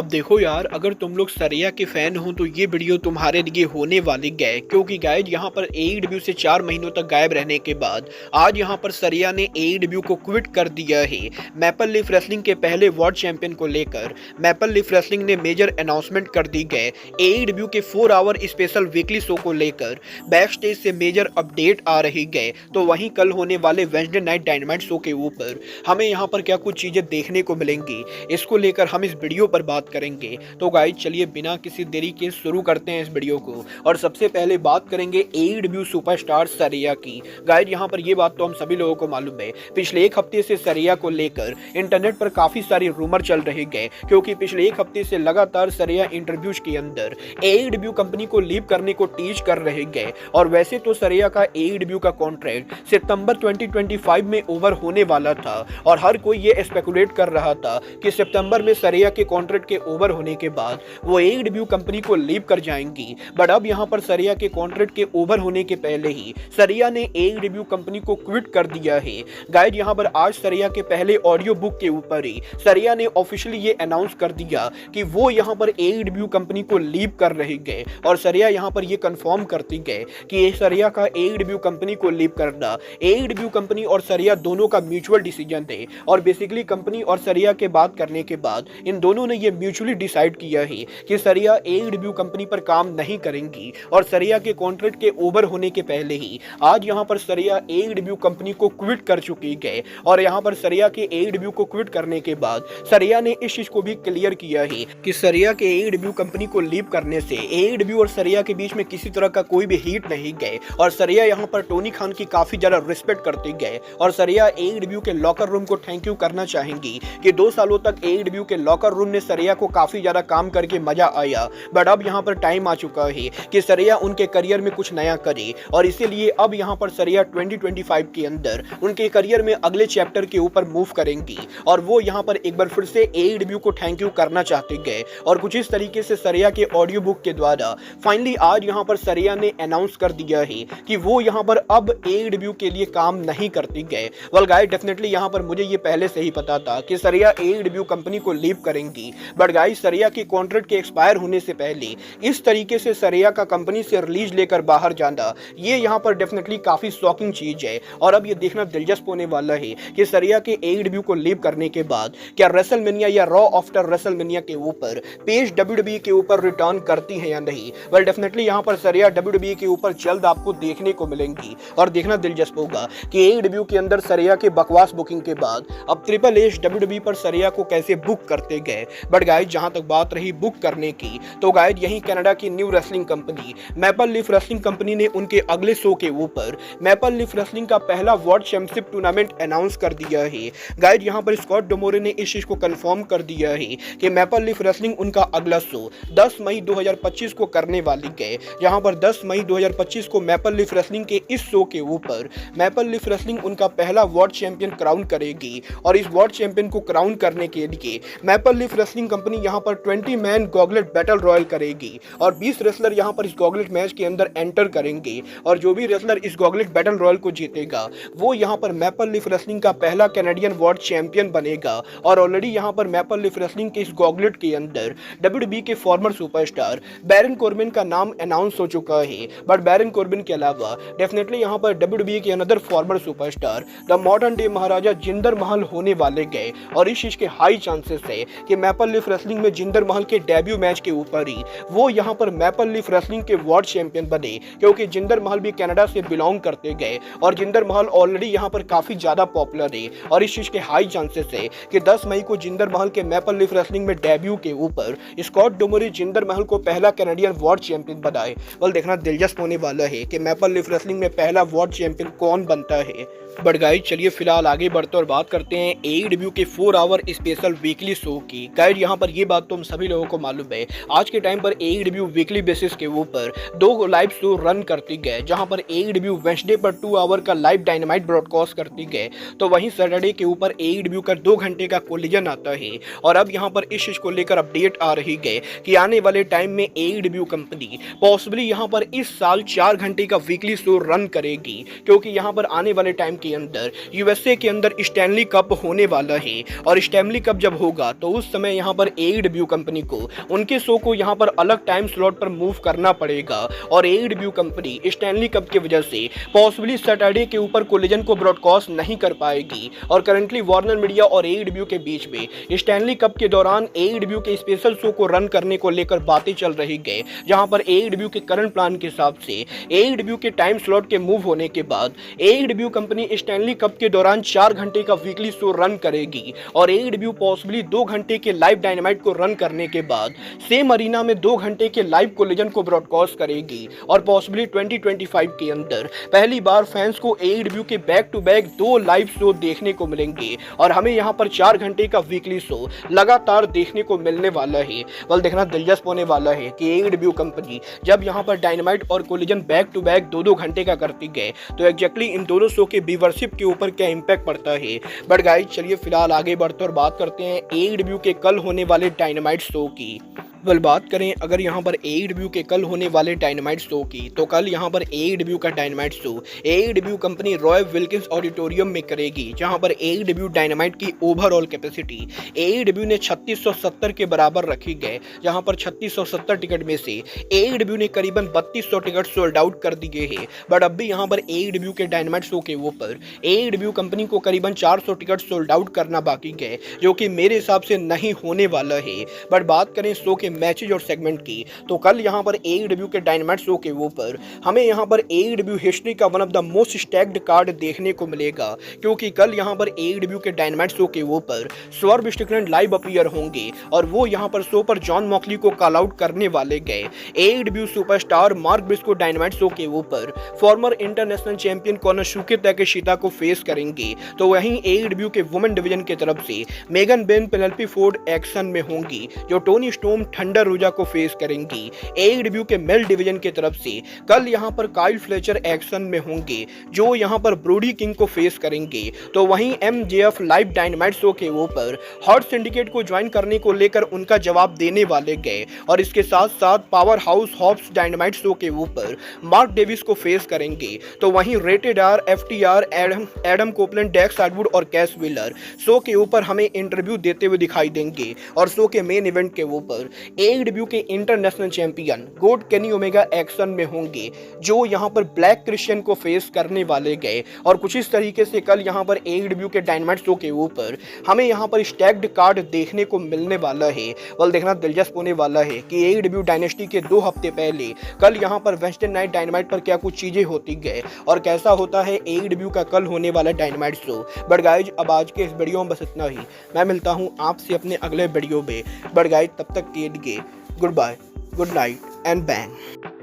अब देखो यार, अगर तुम लोग सरिया के फैन हो तो ये वीडियो तुम्हारे लिए होने वाली है, क्योंकि गाइज यहाँ पर एईडब्ल्यू से 4 महीनों तक गायब रहने के बाद आज यहाँ पर सरिया ने एईडब्ल्यू को क्विट कर दिया है। मैपल लीफ रेसलिंग के पहले वर्ल्ड चैंपियन को लेकर मैपल लीफ रेसलिंग ने मेजर अनाउंसमेंट कर दी है। एईडब्ल्यू के 4 आवर स्पेशल वीकली शो को लेकर बैक स्टेज से मेजर अपडेट आ रही है। तो वहीं कल होने वाले वेडनेसडे नाइट डायनामाइट शो के ऊपर हमें यहाँ पर क्या कुछ चीजें देखने को मिलेंगी, इसको लेकर हम इस वीडियो पर बात करेंगे। तो गाइज चलिए बिना किसी देरी के शुरू करते हैं इस वीडियो को। और सबसे पहले बात करेंगे एईडब्ल्यू सुपरस्टार सरिया की। गाइज यहाँ पर ये बात तो हम सभी लोगों को मालूम है, पिछले एक हफ्ते से सरिया को लेकर इंटरनेट पर काफी सारी रूमर चल रही है, क्योंकि पिछले एक हफ्ते से लगातार सरिया इंटरव्यूज के अंदर एईडब्ल्यू कंपनी को लीव करने को टीच कर रहे हैं। और वैसे तो सरिया का एईडब्ल्यू का कॉन्ट्रैक्ट सितंबर 2025 में ओवर होने वाला था और हर कोई ये स्पेकुलेट कर रहा था कि सितंबर में सरिया के कॉन्ट्रैक्ट के ओवर होने के बाद वो एईडब्ल्यू कंपनी को लीव कर जाएंगी। बट अब यहाँ पर सरिया के कॉन्ट्रैक्ट के ओवर होने के पहले ही सरिया ने एईडब्ल्यू कंपनी को क्विट कर दिया है। गाइड यहाँ पर आज सरिया के पहले ऑडियो बुक के ऊपर ही सरिया ने ऑफिशियली ये अनाउंस कर दिया कि वो यहाँ पर एईडब्ल्यू कंपनी को लीव कर रही है। और सरिया यहाँ पर ये कंफर्म करती है कि सरिया का एईडब्ल्यू कंपनी को लीव करना एईडब्ल्यू कंपनी और सरिया दोनों का म्यूचुअल डिसीजन है। और बेसिकली कंपनी और सरिया के बात करने के बाद इन दोनों ने ये म्यूचुअली डिसाइड किया है कि सरिया एईडब्ल्यू कंपनी पर काम नहीं करेंगी। और सरिया के कॉन्ट्रैक्ट के ओवर होने के पहले ही आज यहाँ पर सरिया एईडब्ल्यू कंपनी को क्विट कर चुकी है। और यहाँ पर सरिया के एईडब्ल्यू को क्विट करने के बाद सरिया ने इस चीज को भी क्लियर किया है कि सरिया के एईडब्ल्यू कंपनी को लीव करने से एईडब्ल्यू और सरिया के बीच में किसी तरह का कोई भी हीट नहीं गए। और सरिया यहाँ पर टोनी खान की काफी ज्यादा रिस्पेक्ट करते गए। और सरिया एईडब्ल्यू के लॉकर रूम को थैंक यू करना चाहेंगी कि 2 सालों तक एईडब्ल्यू के लॉकर रूम ने सरिया को काफी ज्यादा काम करके मजा आया। बट अब यहाँ पर टाइम आ चुका है कि सरिया उनके करियर में कुछ नया करे। और इसीलिए अब यहाँ पर सरिया 2025 के अंदर उनके करियर में अगले चैप्टर के ऊपर मूव करेंगी। और वो यहाँ पर एक बार फिर से एईडब्ल्यू को थैंक यू करना चाहते गए। और कुछ इस तरीके से सरिया के ऑडियो बुक के द्वारा फाइनली आज यहाँ पर सरिया ने अनाउंस कर दिया है कि वो यहाँ पर अब एईडब्ल्यू के लिए काम नहीं करती गए। वेल गाइस, डेफिनेटली यहाँ पर मुझे ये पहले से ही पता था कि सरिया एईडब्ल्यू कंपनी को लीव करेंगी। बट गाइस, सरिया के कॉन्ट्रैक्ट के एक्सपायर होने से पहले इस तरीके से सरिया का कंपनी से रिलीज लेकर बाहर जाना, ये यहाँ पर डेफिनेटली काफी शॉकिंग चीज है। और अब ये देखना दिलचस्प होने वाला है कि सरिया के एईडब्ल्यू को लीव करने के बाद क्या रेसलमेनिया या रॉ आफ्टर रेसलमेनिया के ऊपर पेज डब्ल्यूडब्ल्यूई के ऊपर रिटर्न करती है या नहीं। वेल डेफिनेटली यहाँ पर सरिया डब्ल्यूडब्ल्यूई के ऊपर जल्द आपको देखने को मिलेंगी। और देखना दिलचस्प होगा कि एईडब्ल्यू के अंदर सरिया के बकवास बुकिंग के बाद अब ट्रिपल एच डब्ल्यूडब्ल्यूई पर सरिया को कैसे बुक करते गए। बट गाइज, जहां तक बात रही बुक करने की, तो गाइज यही कनाडा की new wrestling company maple leaf wrestling company ने उनके अगले शो के ऊपर मैपल लीफ रेसलिंग का पहला वर्ल्ड चैंपियनशिप टूर्नामेंट अनाउंस कर दिया है। गाइज यहाँ पर स्कॉट डोमोरे ने इस चीज को कंफर्म कर दिया है कि मैपल लीफ रेसलिंग उनका अगला शो 10 मई 2025 को करने वाली है। जहां पर 10 मई 2025 को मैपल लीफ रेसलिंग के इस शो के ऊपर मैपल लीफ रेसलिंग उनका पहला वर्ल्ड चैंपियन क्राउन करेगी। और इस वर्ल्ड चैंपियन को क्राउन करने के लिए मैपल लीफ रेसलिंग कंपनी यहां पर 20 मैन गॉगलेट बैटल रॉयल करेगी। और 20 रेसलर यहां पर इस गॉगलेट मैच के अंदर एंटर करेंगे। और जो भी रेसलर इस गॉगलेट बैटल रॉयल को जीतेगा वो यहां पर मैपल लीफ रेसलिंग का पहला कैनेडियन वर्ल्ड चैंपियन बनेगा। और ऑलरेडी यहां पर मैपल लीफ रेसलिंग के इस गॉगलेट के अंदर डब्ल्यूडब्ल्यूई के फॉर्मर सुपरस्टार बैरन कॉर्बिन का नाम अनाउंस हो चुका है। बट बैरन कॉर्बिन के अलावा डेफिनेटली यहाँ पर डब्ल्यूडब्ल्यूई के another former superstar the modern day Maharaja Jinder Mahal होने वाले गए। और इस चीज के हाई चांसेस है कि मैपल लीफ रेसलिंग में जिंदर महल के डेब्यू मैच के ऊपर ही वो यहाँ पर मैपल लीफ रेसलिंग के वर्ल्ड चैंपियन बने, क्योंकि जिंदर महल भी कनाडा से बिलोंग करते गए। और जिंदर महल ऑलरेडी यहाँ पर काफी ज्यादा पॉपुलर है। और इस चीज के हाई चांसेस है कि 10 मई को जिंदर महल के मैपल लीफ रेसलिंग में डेब्यू के ऊपर स्कॉट डोमोरे जिंदर महल को पहला कैनेडियन वर्ल्ड चैंपियन बनाए। वेल देखना दिलचस्प होने वाला है कि मैपल लीफ रेसलिंग में पहला वर्ल्ड चैंपियन कौन बनता है। बट गाइज चलिए फिलहाल आगे बढ़ते और बात करते हैं एईडब्ल्यू के 4 आवर स्पेशल वीकली शो की। गाइज यहाँ पर ये बात तो हम सभी लोगों को मालूम है, आज के टाइम पर एईडब्ल्यू वीकली बेसिस के ऊपर 2 लाइव शो रन करती गए। जहां पर एईडब्ल्यू वेडनेसडे पर 2 आवर का लाइव डायनामाइट ब्रॉडकास्ट करती गए, तो वहीं सैटरडे के ऊपर एईडब्ल्यू का 2 घंटे का कोलिजन आता है। और अब यहाँ पर इस चीज को लेकर अपडेट आ रही है कि आने वाले टाइम में एईडब्ल्यू कंपनी पॉसिबली यहाँ पर इस साल 4 घंटे का वीकली शो रन करेगी, क्योंकि यहाँ पर आने वाले टाइम के अंदर यूएसए के अंदर स्टैनली कप होने वाला है। और स्टैनली कप जब होगा तो उस समय यहाँ पर एडब्ल्यू कंपनी को उनके शो को यहाँ पर अलग टाइम स्लॉट पर मूव करना पड़ेगा और एडब्ल्यू कंपनी स्टैनली कप की वजह से पॉसिबली सैटरडे के ऊपर कोलिजन को ब्रॉडकास्ट नहीं कर पाएगी। और करंटली वार्नर मीडिया और एडब्ल्यू के बीच में स्टैनली कप के दौरान एडब्ल्यू के स्पेशल शो को रन करने को लेकर बातें चल रही है, जहां पर एडब्ल्यू के करंट प्लान के हिसाब से एडब्ल्यू के टाइम स्लॉट के मूव होने के बाद एडब्ल्यू कंपनी स्टैनली कप के दौरान 4 घंटे का वीकली शो रन करेगी और एडब्ल्यू पॉसिबली 2 घंटे के लाइव डायनामाइट को रन करने के बाद सेम अरीना में 2 घंटे के लाइव कोलिजन को ब्रॉडकास्ट करेगी। और पॉसिबली 2025 के अंदर पहली बार फैंस को एडब्ल्यू के back to back 2 live show देखने को मिलेंगे और हमें यहाँ पर 4 घंटे का वीकली शो लगातार देखने को मिलने वाला है। बल देखना दिलचस्प होने वाला है कि एडब्ल्यू कंपनी जब यहाँ पर डायनामाइट और कोलिजन बैक टू बैक 2-2 घंटे का करती है तो एग्जैक्टली इन दोनों शो के व्यूअरशिप के ऊपर क्या इंपैक्ट पड़ता है। बट गाइस चलिए फिलहाल आगे बढ़ते और बात करते हैं एडब्ल्यू के कल होने वाले डायनामाइट शो की। वेल बात करें अगर यहाँ पर एडब्ल्यू के कल होने वाले डायनामाइट शो की तो कल यहाँ पर एडब्ल्यू का dynamite show AEW company Roy Wilkins auditorium में करेगी, जहाँ पर एडब्ल्यू डायनामाइट की ओवरऑल कैपेसिटी एडब्ल्यू ने 3670 के बराबर रखी गए, जहाँ पर 3670 टिकट में से एडब्ल्यू ने करीबन 3200 टिकट सोल्ड आउट कर दिए हैं। बट अब भी यहाँ पर एडब्ल्यू के डायनामाइट शो के ऊपर एडब्ल्यू कंपनी को करीबन 400 टिकट सोल्ड आउट करना बाकी गए, जो कि मेरे हिसाब से नहीं होने वाला है। बट बात करें शो के मैचेज और सेगमेंट की तो कल यहां पर एडब्ल्यू के डायनामाइट शो के ऊपर हमें यहां पर एडब्ल्यू हिस्ट्री का one of the most stacked card देखने को मिलेगा, क्योंकि कल यहां पर एडब्ल्यू के डायनामाइट शो के ऊपर स्वर्व स्ट्रिकलैंड लाइव अपीयर होंगे और वो यहां पर शो पर जॉन मॉक्सली को कॉल आउट करने वाले गए। AEW superstar Mark Briscoe dynamite show के ऊपर former international champion Konosuke Takeshita को फेस करेंगे, तो वहीं एडब्ल्यू के वुमेन डिवीजन की तरफ से Megan Ben Penelope Ford action में होंगी, जो टोनी स्टॉर्म थंडर रोजा को फेस करेंगी। एडब्ल्यू के मेल डिवीजन की तरफ से कल यहां पर काइल फ्लेचर एक्शन में होंगे, जो यहां पर ब्रोडी किंग को फेस करेंगे। तो वहीं एमजेएफ लाइव डायनामाइट शो के ऊपर हॉट सिंडिकेट को ज्वाइन करने को लेकर उनका जवाब देने वाले गए और इसके साथ साथ Powerhouse Hobbs Dynamite show के ऊपर मार्क डेविस को फेस करेंगे। तो वहीं Rated R, FTR, Adam Copeland, Dax Harwood और कैश व्हीलर शो के ऊपर हमें इंटरव्यू देते हुए दिखाई देंगे और शो के मेन इवेंट के ऊपर एडब्ल्यू के इंटरनेशनल चैंपियन गोड केनी ओमेगा एक्शन में होंगे, जो यहां पर ब्लैक क्रिश्चियन को फेस करने वाले गए। और कुछ इस तरीके से कल यहां पर एडब्ल्यू के डायनामाइट शो के ऊपर हमें यहां पर स्टैक्ड कार्ड देखने को मिलने वाला है। और देखना दिलचस्प होने वाला है कि एडब्ल्यू डायनेस्टी के 2 हफ्ते पहले कल यहां पर वेडनेसडे नाइट डायनामाइट पर क्या कुछ चीजें होती गए और कैसा होता है एडब्ल्यू का कल होने वाला डायनामाइट शो। बट गाइज अब आज के इस वीडियो में बस इतना ही। मैं मिलता हूं आपसे अपने अगले वीडियो में। बट गाइज तब तक के लिए goodbye, good night and bang.